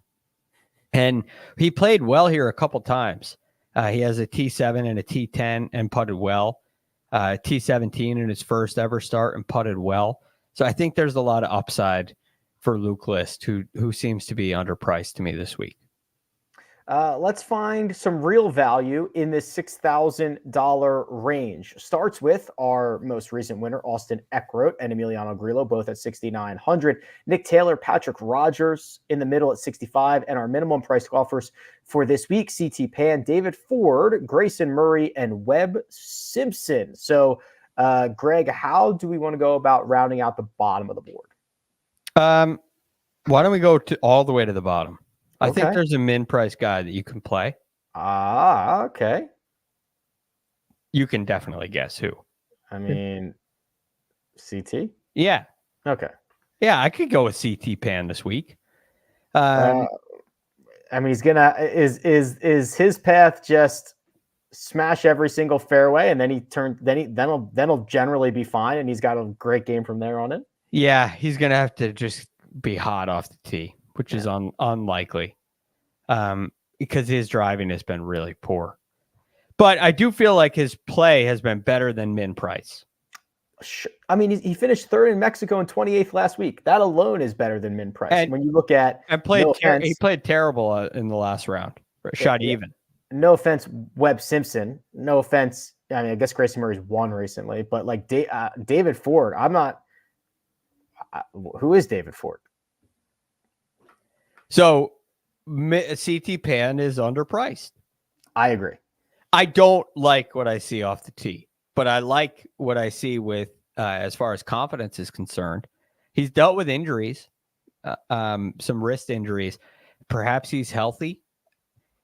And he played well here a couple times. He has a T7 and a T10 and putted well. T17 in his first ever start and putted well. So I think there's a lot of upside for Luke List, who seems to be underpriced to me this week. Let's find some real value in this $6,000 range. Starts with our most recent winner, Austin Eckroat and Emiliano Grillo, both at 6,900. Nick Taylor, Patrick Rogers in the middle at 65. And our minimum price golfers for this week, CT Pan, David Ford, Grayson Murray, and Webb Simpson. So, Greg, how do we want to go about rounding out the bottom of the board? Why don't we go all the way to the bottom? I Okay. think there's a min price guy that you can play. Okay. You can definitely guess who. I mean, CT? Yeah. Okay. Yeah, I could go with CT Pan this week. I mean, he's gonna is his path just smash every single fairway, and then he'll generally be fine, and he's got a great game from there on in. Yeah, he's gonna have to just be hot off the tee, which is unlikely, because his driving has been really poor. But I do feel like his play has been better than min price. I mean, he finished third in Mexico and 28th last week. That alone is better than min price. And when you look at he played terrible in the last round. Shot even. No offense, Webb Simpson. No offense. I mean, I guess Grayson Murray's won recently, but like David Ford, I'm not. Who is David Ford? So CT Pan is underpriced. I agree. I don't like what I see off the tee, but I like what I see with as far as confidence is concerned. He's dealt with injuries, some wrist injuries. Perhaps he's healthy,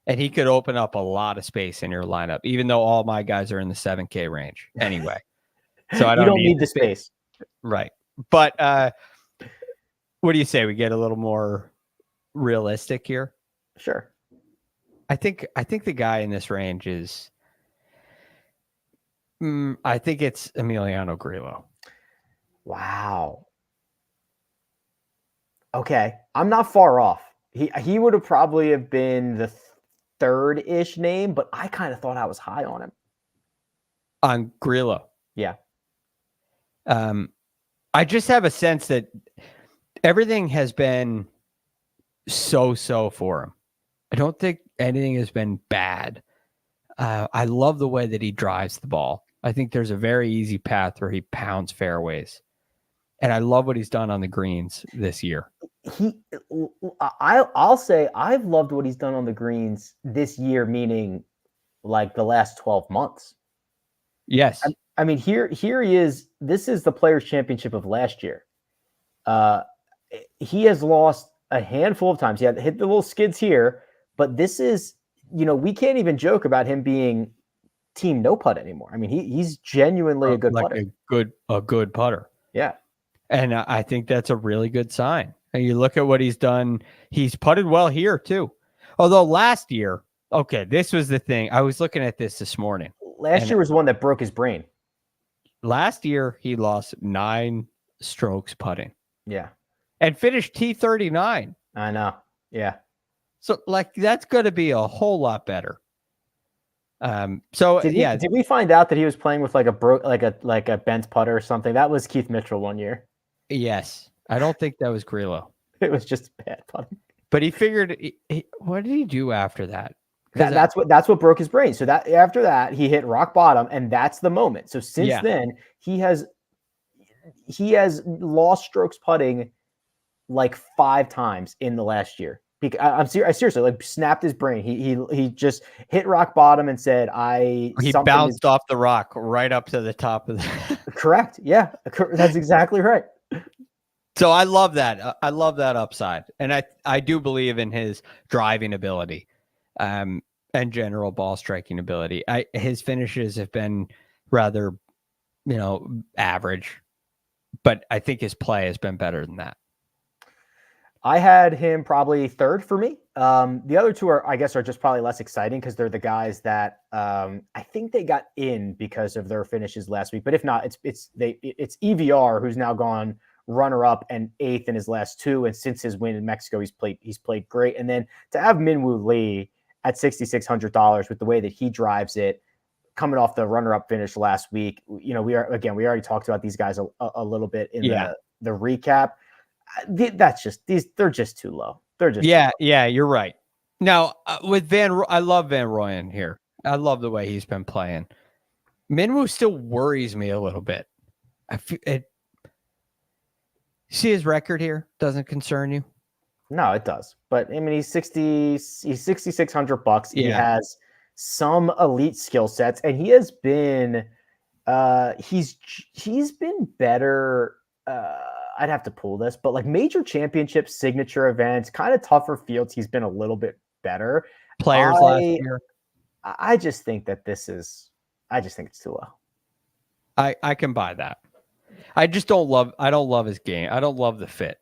and he could open up a lot of space in your lineup, even though all my guys are in the 7K range anyway. So I don't need the space. Right. But what do you say? We get a little more realistic here? Sure. I think the guy in this range is I think it's Emiliano Grillo. Wow. Okay. I'm not far off. He would have probably have been the third-ish name, but I kind of thought I was high on him. On Grillo. Yeah. I just have a sense that everything has been so for him. I don't think anything has been bad. I love the way that he drives the ball. I think there's a very easy path where he pounds fairways. And I love what he's done on the greens this year. I'll say I've loved what he's done on the greens this year, meaning like the last 12 months. Yes. I mean, here he is. This is the Players' Championship of last year. He has lost a handful of times. He had hit the little skids here, but this is, we can't even joke about him being team no putt anymore. I mean, he's genuinely a good putter. A good putter. Yeah. And I think that's a really good sign. And you look at what he's done. He's putted well here too. Although last year, okay, this was the thing. I was looking at this morning. Last year was the one that broke his brain. Last year, he lost 9 strokes putting. Yeah. And finished T39. I know. Yeah. So that's going to be a whole lot better. Did we find out that he was playing with like a bent putter or something? That was Keith Mitchell one year. Yes. I don't think that was Grillo. It was just bad putting. But he figured, what did he do after that? That's what broke his brain. So that after that, he hit rock bottom, and that's the moment. So since then, he has lost strokes putting like 5 times in the last year. I seriously like snapped his brain. He just hit rock bottom and said, He bounced off the rock right up to the top of the. Correct. Yeah, that's exactly right. So I love that. I love that upside, and I do believe in his driving ability, and general ball striking ability. His finishes have been rather, average, but I think his play has been better than that. I had him probably third for me. The other two are just probably less exciting because they're the guys that I think they got in because of their finishes last week. But if not, it's EVR, who's now gone runner-up and 8th in his last 2, and since his win in Mexico, he's played great. And then to have Minwoo Lee at $6,600 with the way that he drives it, coming off the runner-up finish last week, we already talked about these guys a little bit in the recap. They're just too low. They're just you're right. Now with I love Van Rooyen here. I love the way he's been playing. Minwoo still worries me a little bit. See his record here? Doesn't concern you? No, it does. But I mean, he's $6,600. He has some elite skill sets, and he has been he's been better. I'd have to pull this, but like major championships, signature events, kind of tougher fields, he's been a little bit better. Players last year. I just think it's too low. I can buy that. I don't love his game. I don't love the fit.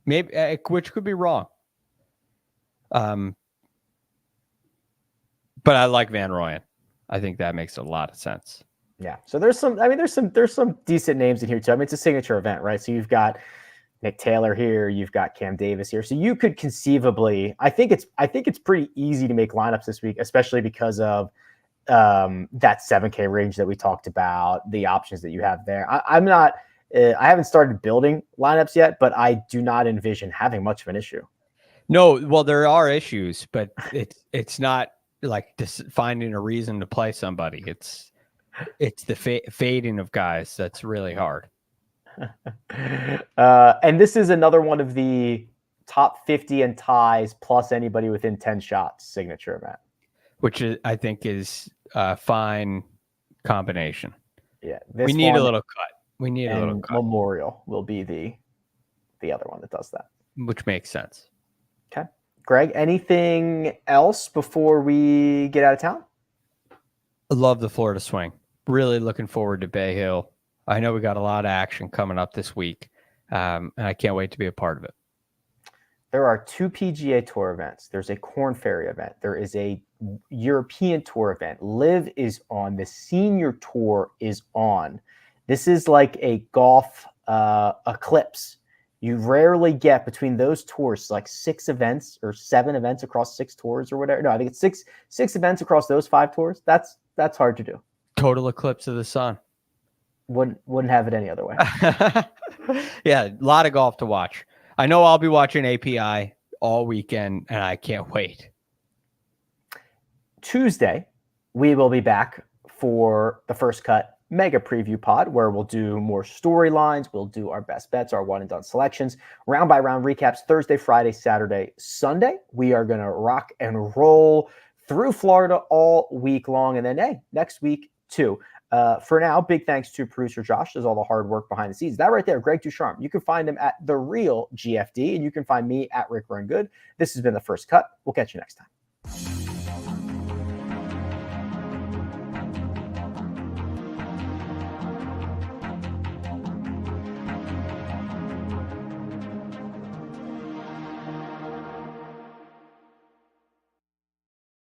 Maybe, which could be wrong. But I like Van Rooyen. I think that makes a lot of sense. Yeah. So there's some decent names in here too. I mean, it's a signature event, right? So you've got Nick Taylor here. You've got Cam Davis here. So you could conceivably, I think it's pretty easy to make lineups this week, especially because of that 7K range that we talked about, the options that you have there. I haven't started building lineups yet, but I do not envision having much of an issue. No, well, there are issues, but it's not like just finding a reason to play somebody. It's the fading of guys that's really hard. And this is another one of the top 50 and ties plus anybody within 10 shots signature event, which I think is a fine combination. Yeah, we need a little cut. We need a little cut. Memorial will be the other one that does that, which makes sense. Okay, Greg, anything else before we get out of town? I love the Florida swing. Really looking forward to Bay Hill. I know we got a lot of action coming up this week, and I can't wait to be a part of it. There are 2 PGA Tour events. There's a Corn Ferry event. There is a European Tour event. Live is on. The Senior Tour is on. This is like a golf eclipse. You rarely get between those tours like 6 events or 7 events across 6 tours or whatever. No, I think it's six events across those 5 tours. That's hard to do. Total eclipse of the sun. Wouldn't have it any other way. Yeah, a lot of golf to watch. I know I'll be watching API all weekend, and I can't wait. Tuesday, we will be back for the First Cut Mega Preview Pod, where we'll do more storylines. We'll do our best bets, our one-and-done selections, round-by-round recaps, Thursday, Friday, Saturday, Sunday. We are going to rock and roll through Florida all week long, and then, hey, next week, too. For now, big thanks to producer Josh. Does all the hard work behind the scenes. That right there, Greg DuCharme. You can find him at The Real GFD, and you can find me at Rick Run Good. This has been The First Cut. We'll catch you next time.